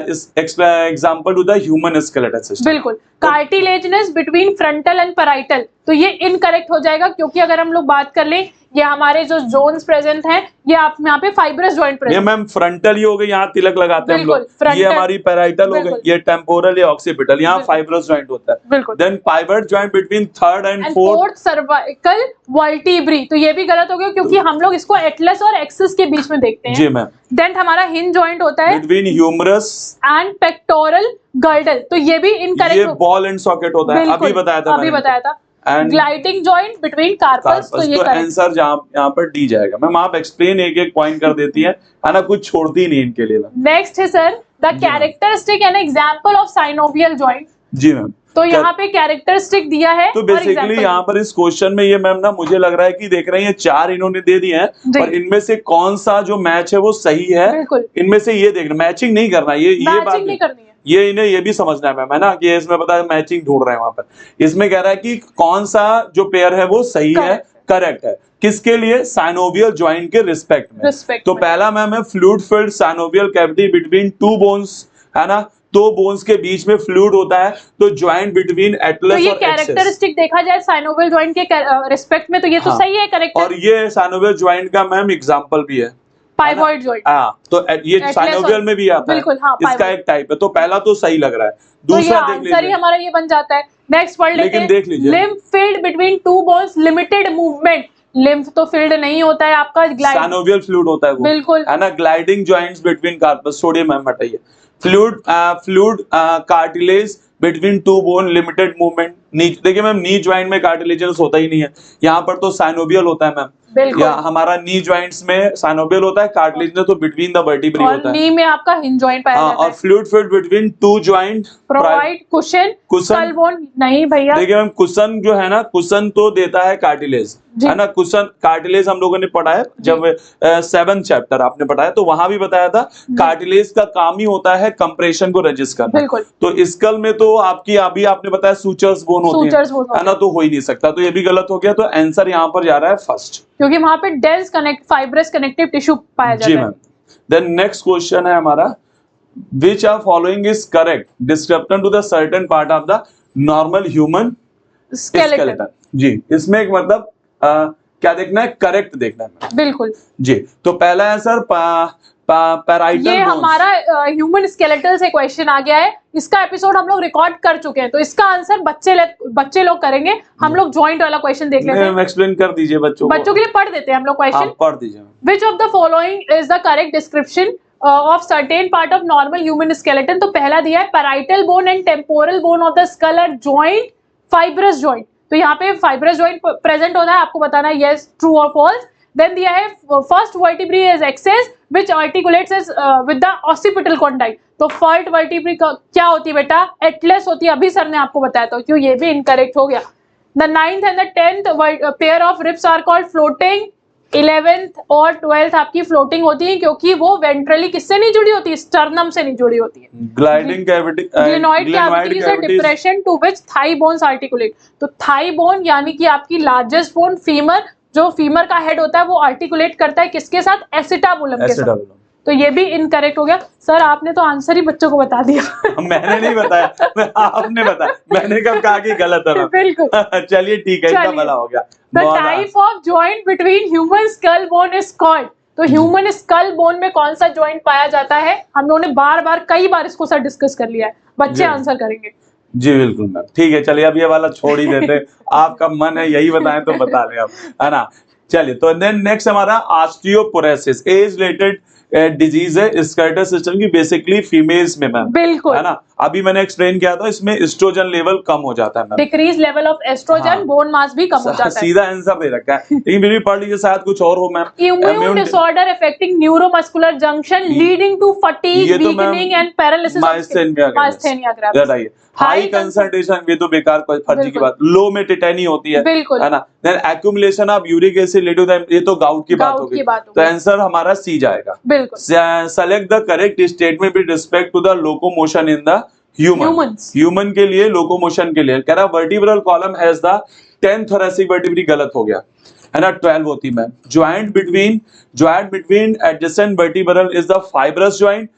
S2: इस example to the human skeletal system.
S1: बिल्कुल, cartilaginous between frontal and parietal, तो ये इनकरेक्ट हो जाएगा, क्योंकि अगर हम लोग बात कर लें, ये हमारे जो जोन्स प्रेजेंट हैं, ये आप यहाँ पे फाइब्रस जॉइंट प्रेजेंट।
S2: ये मैम फ्रंटल ही हो गई, यहाँ तिलक लगाते हैं हम लोग। ये हमारी पैराइटल हो गई, ये टेम्पोरल या ऑक्सीपिटल, यहाँ फाइब्रस जॉइंट होता है। Then pivot joint between third and fourth
S1: cervical vertebrae, तो ये भी गलत हो गया, क्योंकि हम लोग इसको एटलस और एक्सिस के बीच में देखते हैं।
S2: जी मैम।
S1: देन हमारा हिंज जॉइंट होता है
S2: between humerus
S1: and pectoral girdle, तो ये भी इनकरेक्ट।
S2: ये बॉल एंड सॉकेट होता है, अभी बताया था।
S1: ग्लाइडिंग जॉइंट बिटवीन कार्पल्स, तो ये
S2: आंसर यहाँ पर डी जाएगा। मैम आप एक्सप्लेन एक एक पॉइंट कर देती है ना, कुछ छोड़ती नहीं इनके लिए।
S1: नेक्स्ट है sir the characteristic and example of synovial joint.
S2: जी मैम।
S1: तो यहाँ पे कैरेक्टरिस्टिक दिया है,
S2: तो बेसिकली यहाँ पर इस क्वेश्चन में ये मैम ना, मुझे लग रहा है कि देख रहे हैं 4 इन्होंने दे दिए हैं, और इनमें से कौन सा जो मैच है वो सही है, इनमें से ये देखना, मैचिंग नहीं करना, ये बात नहीं करनी है। ये इन्हें ये भी समझना है मैम, है ना, कि इसमें पता है मैचिंग ढूंढ रहे हैं वहां पर। इसमें कह रहा है कि कौन सा जो पेयर है वो सही है, करेक्ट है, किसके लिए? साइनोवियल जॉइंट के रिस्पेक्ट में। तो पहला मैम है fluid filled synovial cavity between 2 bones, है ना, 2 बोन्स के बीच में फ्लूइड होता है, तो जॉइंट बिटवीन एटलस और एक्सिस। तो ये कैरेक्टरिस्टिक देखा जाए साइनोवियल जॉइंट के रिस्पेक्ट में, तो ये तो सही है, करेक्ट है। और ये साइनोवियल जॉइंट का मैम एग्जांपल भी है, पाइवॉइड जॉइंट। तो ये साइनोवियल में भी आता है, इसका एक टाइप है। तो पहला तो सही लग रहा है, दूसरा देख लीजिए, हमारा ये बन जाता है। नेक्स्ट पढ़ लेते हैं, देख लीजिए, lymph field between 2 bones, limited movement,
S1: lymph तो फिल्ड नहीं होता है आपका,
S2: साइनोवियल फ्लूइड होता है वो,
S1: बिल्कुल
S2: है ना, gliding joints between carpus, sodium ma'am हटाइए, fluid cartilage between two bone, limited movement, knee, देखिए मैम नी ज्वाइंट में कार्टिलेजनस होता ही नहीं है, यहाँ पर तो साइनोवियल होता है मैम, या हमारा नी जॉइंट्स में साइनोवियल होता है, कार्टिलेजनस तो बिटवीन द वर्टिब्री होता है,
S1: नी में आपका हिंज जॉइंट पाया जाता है,
S2: और fluid filled between two joint,
S1: provide cushion, skull bone नहीं भैया,
S2: देखिए मैम कुशन जो है ना, कुशन तो देता है कार्टिलेज, है ना, कुशन कार्टिलेज हम लोगों ने पढ़ा है जब 7th चैप्टर आपने पढ़ाया, तो वहां भी बताया था कार्टिलेज का काम ही होता है कंप्रेशन को रेजिस्ट करना,
S1: बिल्कुल,
S2: तो स्कल में तो आपकी अभी आपने बताया सूचर्स बोन होते हैं, है ना, तो हो ही नहीं सकता, तो ये भी गलत हो गया, तो आंसर यहाँ पर जा रहा है फर्स्ट,
S1: क्योंकि वहां पे डेंस फाइब्रस कनेक्टिव टिश्यू पाया जाता है।
S2: जी मैम। देन नेक्स्ट क्वेश्चन है हमारा, which are following is correct description to the certain part of the normal human skeleton, जी, इसमें एक मतलब क्या देखना है, करेक्ट देखना है,
S1: बिल्कुल
S2: जी, तो पहला आंसर पैराइटल
S1: ये हमारा ह्यूमन स्केलेटल से क्वेश्चन आ गया है, इसका एपिसोड हम लोग रिकॉर्ड कर चुके हैं, तो इसका आंसर बच्चे लोग करेंगे, हम लोग जॉइंट वाला क्वेश्चन देख लेते हैं,
S2: एक्सप्लेन कर दीजिए बच्चों
S1: के लिए पढ़ देते हैं हम लोग क्वेश्चन,
S2: पढ़ दीजिए,
S1: which of the following is the correct description of certain part of normal human skeleton, तो पहला दिया है parietal bone and temporal bone of the skull are joint fibrous joint, तो यहाँ पे फाइब्रस जॉइंट प्रेजेंट होता है, आपको बताना है यस ट्रू और फॉल्स। देन दिया है first vertebrae is axis which articulates with the occipital condyle, तो फर्स्ट वर्टिब्री क्या होती है बेटा, एटलस होती है, अभी सर ने आपको बताया था, क्यों ये भी इनकरेक्ट हो गया। The 9th and the 10th pair of ribs are called floating, 11th और 12th आपकी फ्लोटिंग होती है, क्योंकि वो वेंट्रली किससे नहीं जुड़ी होती है, स्टर्नम से नहीं जुड़ी होती है,
S2: gliding cavity,
S1: glenoid cavity is a depression to which thigh bones articulate, तो थाई बोन यानी कि आपकी लार्जेस्ट बोन फीमर, जो फीमर का हेड होता है वो आर्टिकुलेट करता है किसके साथ, एसिटाबुलम के साथ, तो ये भी इनकरेक्ट हो गया। सर आपने तो आंसर ही बच्चों को बता दिया
S2: मैंने नहीं बताया, आपने बताया, मैंने कब कहा कि गलत है
S1: बिल्कुल
S2: चलिए ठीक है, इतना भला हो गया।
S1: The type of joint between human skull bone is called, तो ह्यूमन स्कल बोन में कौन सा जॉइंट पाया जाता है, हम लोगों ने कई बार इसको सर डिस्कस कर लिया है, बच्चे आंसर करेंगे।
S2: जी बिल्कुल मैम, ठीक है, चलिए अब ये वाला छोड़ ही देते आपका मन है यही बताएं तो बता दें आप, है ना, चलिए, तो देन नेक्स्ट हमारा ऑस्टियोपोरोसिस, एज रिलेटेड डिजीज है स्केलेटल सिस्टम की, बेसिकली फीमेल्स में मैम, बिल्कुल, है ना, अभी मैंने एक्सप्लेन किया था, इसमें एस्ट्रोजन लेवल कम हो जाता है ma'am,
S1: decrease level of oestrogen, bone mass भी कम हो जाता है,
S2: सीधा आंसर दे रखा है, लेकिन फिर भी पढ़ लीजिए, शायद कुछ और हो ma'am.
S1: Immune disorder affecting neuromuscular junction leading to fatigue, weakening and paralysis, myasthenia gravis,
S2: high concentration, ये तो बेकार फर्जी की बात, लो में टिटेनी होती है,
S1: बिल्कुल,
S2: है ना, then accumulation of uric acid lead to the, ये तो गाउट की बात हो गई, तो आंसर हमारा सी जाएगा, बिल्कुल। Select the correct statement with respect to the locomotion in the human के लिए, लोकोमोशन के लिए, कह रहा vertebral column has the 10th thoracic vertebrae, गलत हो गया, है ना, 12 होती ma'am. Joint between adjacent vertebral is the fibrous joint,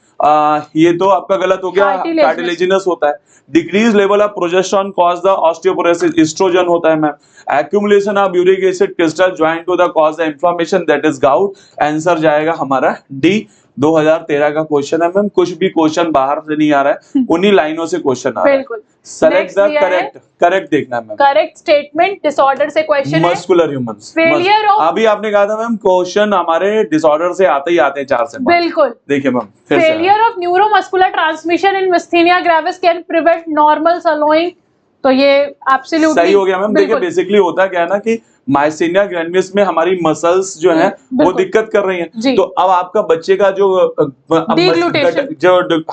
S2: ये तो आपका गलत हो गया, कार्टिलेजिनस होता है। Decrease level of progesterone cause the osteoporosis, estrogen होता है ma'am. Accumulation of uric acid crystal joint to the cause the inflammation, that is gout, answer जाएगा हमारा डी। 2013 का क्वेश्चन है मैम, कुछ भी क्वेश्चन बाहर से नहीं आ रहा है, उन्हीं लाइनों से क्वेश्चन आ रहा है, बिल्कुल। सेलेक्ट द करेक्ट देखना है मैम, करेक्ट स्टेटमेंट डिसऑर्डर से क्वेश्चन है, मस्कुलर ह्यूमंस, फेलियर ऑफ, अभी आपने कहा था मैम क्वेश्चन हमारे डिसऑर्डर से आते ही आते हैं 4 से 5, बिल्कुल, देखिए ma'am, failure of neuromuscular transmission in myasthenia gravis can prevent normal swallowing, तो ये एब्सोल्युटली सही हो गया मैम। देखिए बेसिकली होता क्या है ना कि माइस्थेनिया ग्रैन्युलस में हमारी मसल्स जो हैं वो दिक्कत कर रही हैं, तो अब आपका बच्चे का जो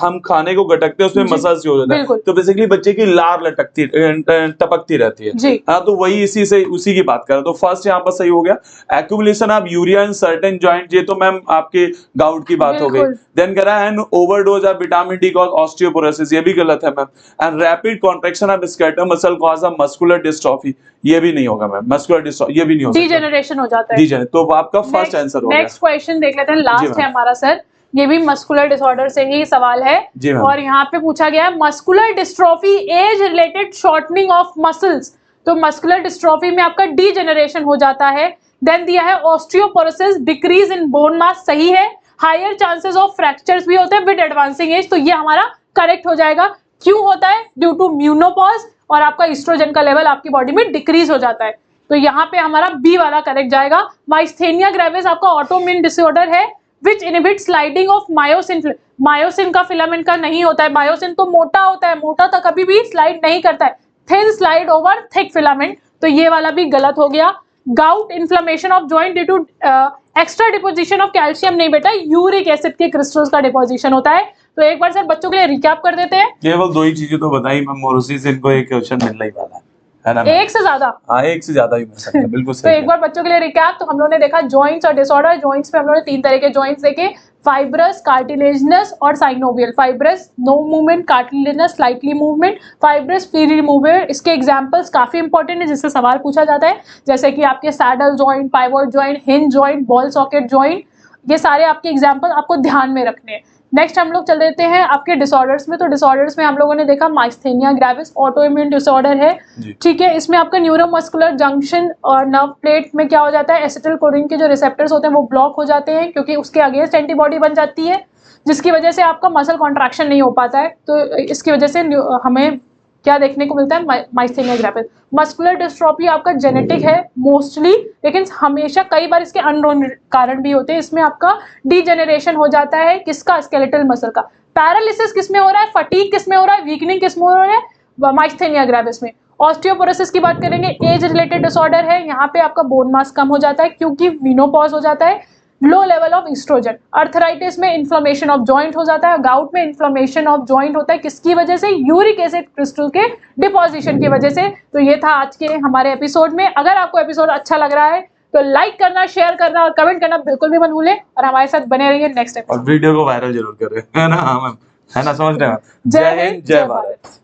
S2: हम खाने को गटकते हैं उसमें मसल्स हो जाता है, तो बेसिकली बच्चे की लार लटकती टपकती रहती है, हाँ, तो वही उसी की बात कर रहा हूं, तो फर्स्ट यहाँ पर सही हो गया। Accumulation of urea in certain joint, ये तो मैम आपके गाउट की बात हो गई। देन कह रहा है an overdose of vitamin D cause osteoporosis, ये भी गलत है ma'am. And rapid contraction of skeletal muscle cause of muscular dystrophy, ये भी नहीं होगा मैम, मस्कुलर डिस्ट्रॉफी ये भी नहीं हो सकता, डीजेनरेशन हो जाता है, तो आपका फर्स्ट आंसर हो गया। नेक्स्ट क्वेश्चन देख लेते हैं, लास्ट है हमारा सर, ये भी मस्कुलर डिसऑर्डर से ही सवाल है, और यहाँ पे पूछा गया है muscular dystrophy age related shortening of muscles, तो मस्कुलर डिस्ट्रॉफी में आपका डीजेनरेशन हो जाता है। देन दिया है osteoporosis decrease in bone mass, सही है। हायर चांसेस ऑफ फ्रैक्चर्स भी होते हैं विद एडवांसिंग एज, तो ये हमारा करेक्ट हो जाएगा। क्यों होता है? ड्यू टू म्यूनोपॉज, और आपका एस्ट्रोजन का लेवल आपकी बॉडी में डिक्रीज हो जाता है।
S1: तो यहाँ पे हमारा बी वाला करेक्ट जाएगा। माइस्थेनिया ग्रेविस आपका ऑटोइम्यून डिसऑर्डर है which inhibit sliding of myosin. Myosin का फिलामेंट का नहीं होता है, मायोसिन तो मोटा होता है, मोटा तो कभी भी स्लाइड नहीं करता है, thin slide over thick filament, तो ये वाला भी गलत हो गया। Gout inflammation of joint due to extra deposition of calcium, नहीं बेटा, यूरिक एसिड के क्रिस्टल्स का डिपोजिशन होता है। तो एक बार सर बच्चों के लिए रिकैप कर देते हैं।
S2: केवल 2 ही चीजें तो बताई मैम, और उसी से इनको एक क्वेश्चन मिलना ही वाला है ना?
S1: एक से ज्यादा?
S2: हाँ, एक से ज्यादा ही मिल सकता है, बिल्कुल
S1: तो
S2: सही
S1: एक बार बच्चों के लिए रिकैप, तो हम लोगों ने देखा जॉइंट्स और डिसऑर्डर। जॉइंट्स में हम लोगों ने 3 तरह के जॉइंट्स देखे, फाइब्रस, कार्टिलेजिनस और synovial. Fibrous no movement, cartilaginous slightly movement, fibrous free movement. इसके एग्जांपल्स काफी इंपॉर्टेंट है जिससे सवाल पूछा जाता है, जैसे कि आपके saddle joint, pivot joint, hinge joint, ball socket joint, ये सारे आपके एग्जाम्पल आपको ध्यान में रखने हैं। नेक्स्ट हम लोग चल देते हैं आपके डिसऑर्डर्स में। तो डिसऑर्डर्स में हम लोगों ने देखा माइस्थेनिया ग्रेविस ऑटोइम्यून डिसऑर्डर है, ठीक है। इसमें आपका न्यूरोमस्कुलर जंक्शन और नर्व प्लेट में क्या हो जाता है, एसिटिलकोलिन के जो रिसेप्टर्स होते हैं वो ब्लॉक हो जाते हैं, क्योंकि उसके अगेंस्ट एंटीबॉडी बन जाती है, जिसकी वजह से आपका मसल कॉन्ट्रैक्शन नहीं हो पाता है। तो इसकी वजह से हमें क्या देखने को मिलता है, माइस्थेनिया ग्रेविस। मस्कुलर डिस्ट्रॉफी आपका जेनेटिक है मोस्टली, लेकिन हमेशा कई बार इसके अननोन कारण भी होते हैं। इसमें आपका डीजेनरेशन हो जाता है किसका, स्केलेटल मसल का। पैरालिसिस किस में हो रहा है, फटीग किस में हो रहा है, वीकनिंग किस में हो रहा है, माइस्थेनिया ग्रेविस में। ऑस्टियोपोरोसिस की बात करेंगे, एज रिलेटेड डिसऑर्डर है, यहाँ पे आपका बोन मास कम हो जाता है क्योंकि मीनोपॉज हो जाता है। Low level of oestrogen. Arthritis में इन्फ्लेमेशन ऑफ जॉइंट हो जाता है। गाउट में इन्फ्लेमेशन ऑफ जॉइंट होता है किसकी वजह से, यूरिक एसिड क्रिस्टल के डिपोजिशन की वजह से। तो ये था आज के हमारे एपिसोड में। अगर आपको एपिसोड अच्छा लग रहा है तो लाइक करना, शेयर करना और कमेंट करना बिल्कुल भी मत भूलें, और हमारे साथ बने रहिए नेक्स्ट एपिसोड।
S2: और वीडियो को वायरल जरूर करें, है ना मैम, है ना? समझ रहे हैं? जय हिंद, जय भारत।